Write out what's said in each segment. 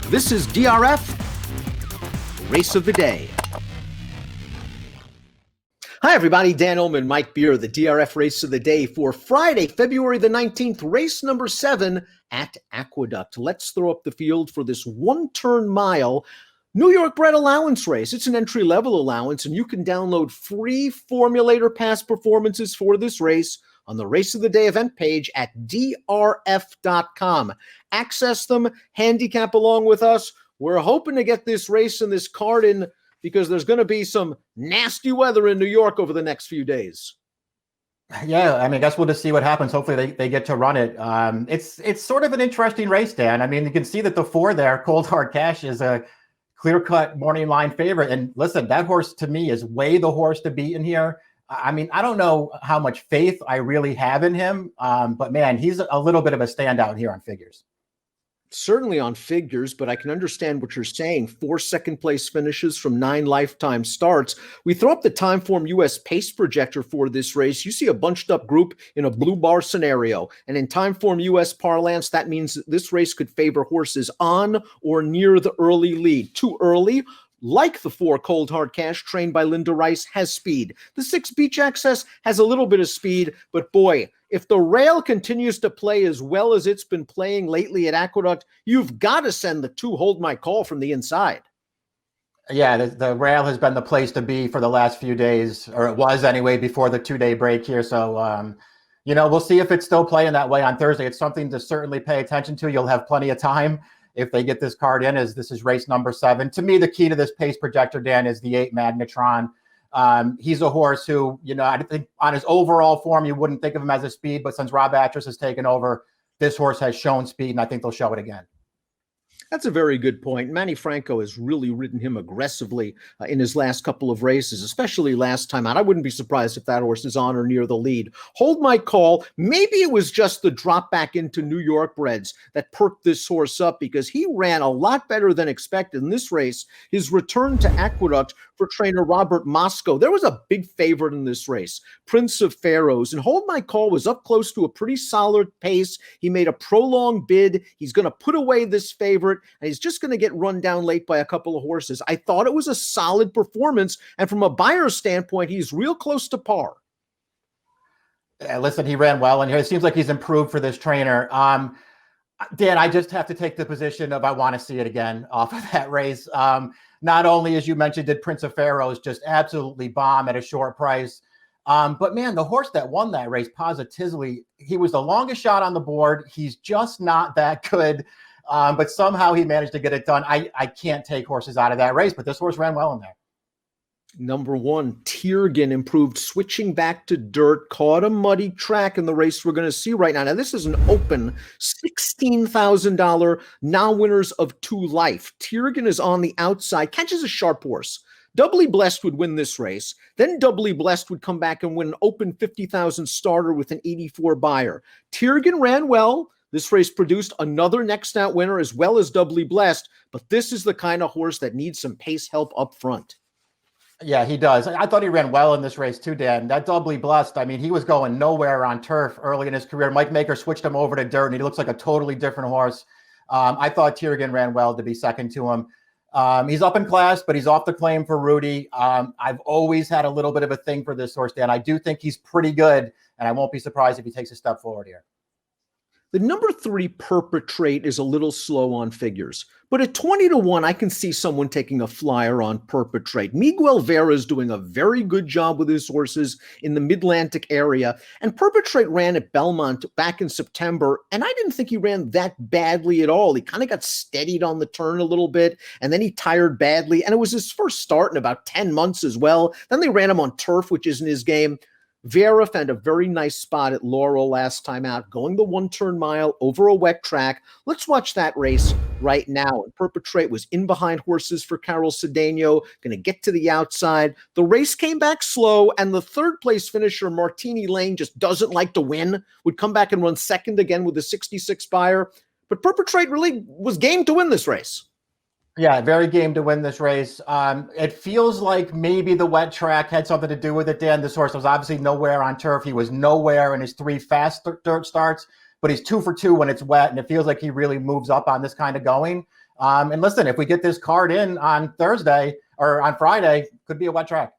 This is DRF Race of the Day. Hi, everybody. Dan Illman and Mike Beer, the DRF Race of the Day for Friday, February the 19th, race number 7 at Aqueduct. Let's throw up the field for this one-turn mile New York bred allowance race. It's an entry-level allowance, and you can download free formulator past performances for this race on the Race of the Day event page at drf.com. Access them, handicap along with us. We're hoping to get this race and this card in because there's going to be some nasty weather in New York over the next few days. Yeah, I guess we'll just see what happens. Hopefully they get to run it. It's sort of an interesting race, Dan. You can see that the 4 there, Cold Hard Cash, is a clear-cut morning line favorite. And listen, that horse to me is way the horse to beat in here. I don't know how much faith I really have in him, but man, he's a little bit of a standout here on figures. Certainly on figures, but I can understand what you're saying. 4 second-place finishes from 9 lifetime starts. We throw up the Timeform US pace projector for this race. You see a bunched-up group in a blue bar scenario, and in Timeform US parlance, that means that this race could favor horses on or near the early lead. Too early, like the 4 Cold Hard Cash, trained by Linda Rice, has speed. The 6 Beach Access has a little bit of speed, but boy, if the rail continues to play as well as it's been playing lately at Aqueduct, you've got to send the 2 Hold My Call from the inside. Yeah, the rail has been the place to be for the last few days, or it was anyway before the 2-day break here. So, we'll see if it's still playing that way on Thursday. It's something to certainly pay attention to. You'll have plenty of time if they get this card in, as this is race number 7. To me, the key to this pace projector, Dan, is the 8 Magnetron. He's a horse who, I think on his overall form, you wouldn't think of him as a speed, but since Rob Atras has taken over, this horse has shown speed, and I think they'll show it again. That's a very good point. Manny Franco has really ridden him aggressively in his last couple of races, especially last time out. I wouldn't be surprised if that horse is on or near the lead. Hold My Call. Maybe it was just the drop back into New York breds that perked this horse up, because he ran a lot better than expected in this race. His return to Aqueduct for trainer Robert Moscow. There was a big favorite in this race, Prince of Pharaohs, and Hold My Call was up close to a pretty solid pace. He made a prolonged bid. He's going to put away this favorite, and he's just going to get run down late by a couple of horses. I thought it was a solid performance, and from a buyer's standpoint, he's real close to par. Listen, he ran well, and it seems like he's improved for this trainer. Dan, I just have to take the position of I want to see it again off of that race. Not only, as you mentioned, did Prince of Pharaohs just absolutely bomb at a short price, but man, the horse that won that race positively, he was the longest shot on the board. He's just not that good. But somehow he managed to get it done. I can't take horses out of that race, but this horse ran well in there. Number 1, Terrigan improved, switching back to dirt, caught a muddy track in the race we're going to see right now. Now, this is an open $16,000 now winners of 2 life. Terrigan is on the outside, catches a sharp horse. Doubly Blessed would win this race. Then Doubly Blessed would come back and win an open 50,000 starter with an 84 buyer. Terrigan ran well. This race produced another next out winner as well as Doubly Blessed, but this is the kind of horse that needs some pace help up front. Yeah, he does. I thought he ran well in this race too, Dan. That Doubly Blessed, he was going nowhere on turf early in his career. Mike Maker switched him over to dirt, and he looks like a totally different horse. I thought Terrigan ran well to be second to him. He's up in class, but he's off the claim for Rudy. I've always had a little bit of a thing for this horse, Dan. I do think he's pretty good, and I won't be surprised if he takes a step forward here. The number 3 Perpetrate is a little slow on figures, but at 20-1, I can see someone taking a flyer on Perpetrate. Miguel Vera is doing a very good job with his horses in the Mid-Atlantic area, and Perpetrate ran at Belmont back in September, and I didn't think he ran that badly at all. He kind of got steadied on the turn a little bit, and then he tired badly, and it was his first start in about 10 months as well. Then they ran him on turf, which isn't his game. Vera found a very nice spot at Laurel last time out, going the 1-turn mile over a wet track. Let's watch that race right now. And Perpetrate was in behind horses for Carol Cedeno, going to get to the outside. The race came back slow, and the 3rd place finisher, Martini Lane, just doesn't like to win, would come back and run second again with a 66 buyer. But Perpetrate really was game to win this race. Yeah, very game to win this race. It feels like maybe the wet track had something to do with it, Dan. This horse was obviously nowhere on turf. He was nowhere in his 3 fast dirt starts, but he's 2 for 2 when it's wet, and it feels like he really moves up on this kind of going. And listen, if we get this card in on Thursday or on Friday, could be a wet track.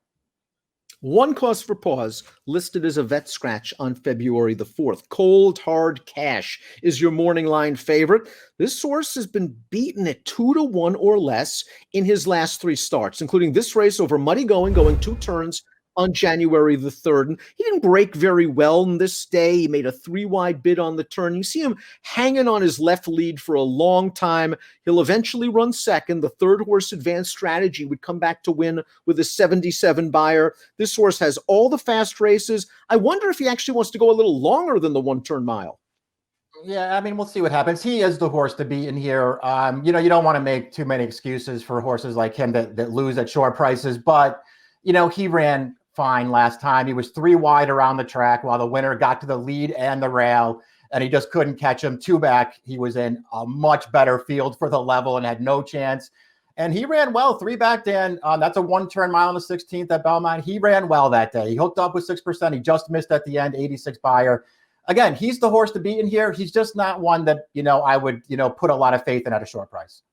One cause for pause, listed as a vet scratch on February the 4th. Cold Hard Cash is your morning line favorite. This horse has been beaten at 2-1 or less in his last 3 starts, including this race over Muddy going 2 turns on January the 3rd. And he didn't break very well on this day. He made a 3-wide bid on the turn. You see him hanging on his left lead for a long time. He'll eventually run second. The 3rd horse, Advanced Strategy, would come back to win with a 77 buyer. This horse has all the fast races. I wonder if he actually wants to go a little longer than the 1-turn mile. Yeah, I mean, we'll see what happens. He is the horse to beat in here. You don't want to make too many excuses for horses like him that lose at short prices, but he ran fine last time. He was 3 wide around the track while the winner got to the lead and the rail, and he just couldn't catch him. 2 back, he was in a much better field for the level and had no chance. And he ran well. 3 back, Dan. That's a 1-turn mile on the 16th at Belmont. He ran well that day. He hooked up with 6%. He just missed at the end, 86 buyer. Again, he's the horse to beat in here. He's just not one that, I would, put a lot of faith in at a short price.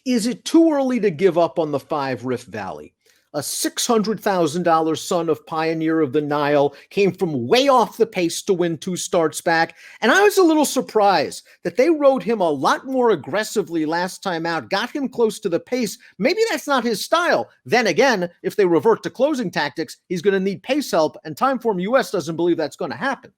Is it too early to give up on the 5 Rift Valley? A $600,000 son of Pioneer of the Nile came from way off the pace to win 2 starts back. And I was a little surprised that they rode him a lot more aggressively last time out, got him close to the pace. Maybe that's not his style. Then again, if they revert to closing tactics, he's going to need pace help, and Timeform US doesn't believe that's going to happen.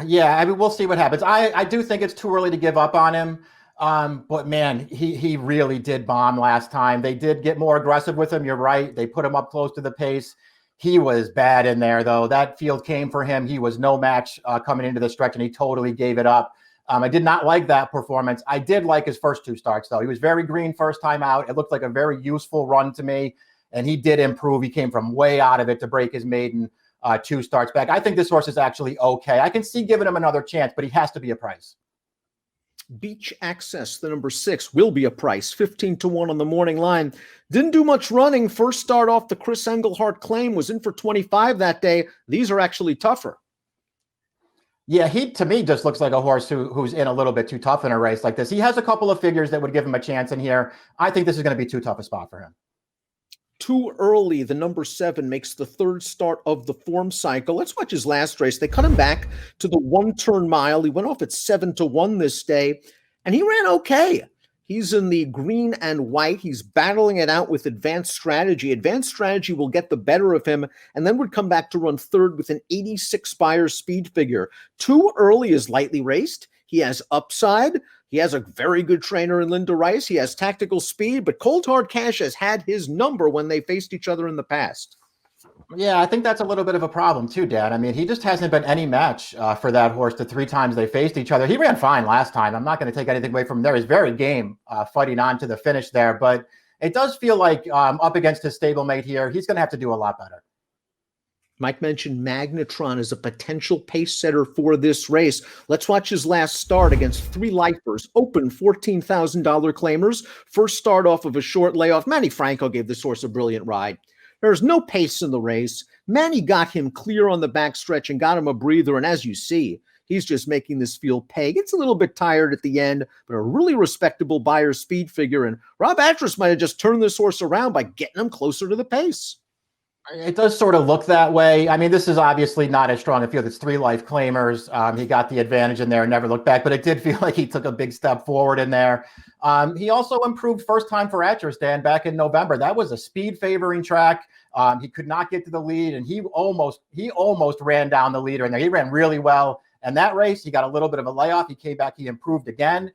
Yeah, I mean, we'll see what happens. I do think it's too early to give up on him. But man, he really did bomb last time. They did get more aggressive with him. You're right. They put him up close to the pace. He was bad in there, though. That field came for him. He was no match coming into the stretch, and he totally gave it up. I did not like that performance. I did like his first 2 starts, though. He was very green first time out. It looked like a very useful run to me, and he did improve. He came from way out of it to break his maiden 2 starts back. I think this horse is actually okay. I can see giving him another chance, but he has to be a price. Beach Access, the number 6, will be a price, 15-1 on the morning line. Didn't do much running. First start off the Chris Engelhart Claim, was in for 25 that day. These are actually tougher. Yeah, he to me just looks like a horse who's in a little bit too tough in a race like this. He has a couple of figures that would give him a chance in here. I think this is going to be too tough a spot for him. Too early, the number 7 makes the 3rd start of the form cycle. Let's watch his last race. They cut him back to the 1-turn mile. He went off at 7-1 this day, and he ran okay. He's in the green and white. He's battling it out with Advanced Strategy. Advanced Strategy will get the better of him and then would come back to run 3rd with an 86 buyer speed figure. Too early is lightly raced. He has upside. He has a very good trainer in Linda Rice. He has tactical speed, but Cold Hard Cash has had his number when they faced each other in the past. Yeah, I think that's a little bit of a problem too, Dad. I mean, he just hasn't been any match for that horse the 3 times they faced each other. He ran fine last time. I'm not going to take anything away from him there. He's very game fighting on to the finish there, but it does feel like up against his stablemate here, he's going to have to do a lot better. Mike mentioned Magnetron as a potential pace setter for this race. Let's watch his last start against 3 lifers, open $14,000 claimers. First start off of a short layoff. Manny Franco gave this horse a brilliant ride. There's no pace in the race. Manny got him clear on the backstretch and got him a breather, and as you see, he's just making this field pay. Gets a little bit tired at the end, but a really respectable buyer speed figure, and Rob Atras might have just turned this horse around by getting him closer to the pace. It does sort of look that way. I mean, this is obviously not as strong a field. It's 3 life claimers. He got the advantage in there and never looked back, but it did feel like he took a big step forward in there. He also improved first time for Atras, Dan, back in November. That was a speed favoring track. He could not get to the lead, and he almost ran down the leader in there. He ran really well. And that race, he got a little bit of a layoff. He came back, he improved again.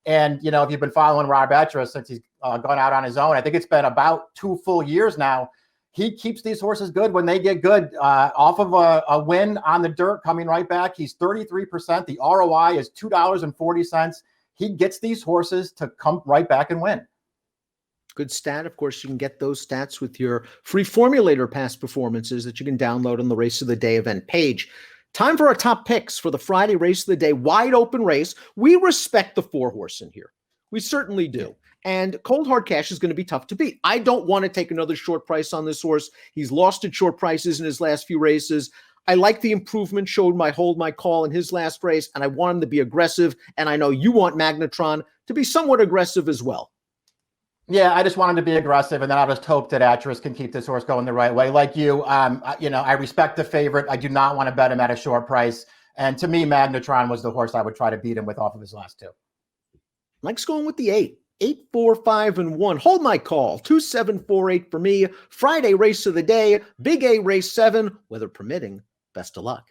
And, if you've been following Rob Atras since he's gone out on his own, I think it's been about 2 full years now. He keeps these horses good when they get good. Off of a win on the dirt, coming right back. He's 33%. The ROI is $2.40. He gets these horses to come right back and win. Good stat. Of course, you can get those stats with your free formulator past performances that you can download on the Race of the Day event page. Time for our top picks for the Friday Race of the Day. Wide open race. We respect the 4-horse in here. We certainly do. And Cold Hard Cash is going to be tough to beat. I don't want to take another short price on this horse. He's lost at short prices in his last few races. I like the improvement, showed my hold, my call in his last race, and I want him to be aggressive. And I know you want Magnetron to be somewhat aggressive as well. Yeah, I just want him to be aggressive, and then I'll just hope that Atris can keep this horse going the right way. Like you, I respect the favorite. I do not want to bet him at a short price. And to me, Magnetron was the horse I would try to beat him with off of his last two. Mike's going with the 8. 8, 4, 5, and 1. Hold my call. 2, 7, 4, 8 for me. Friday race of the day. Big A race 7. Weather permitting. Best of luck.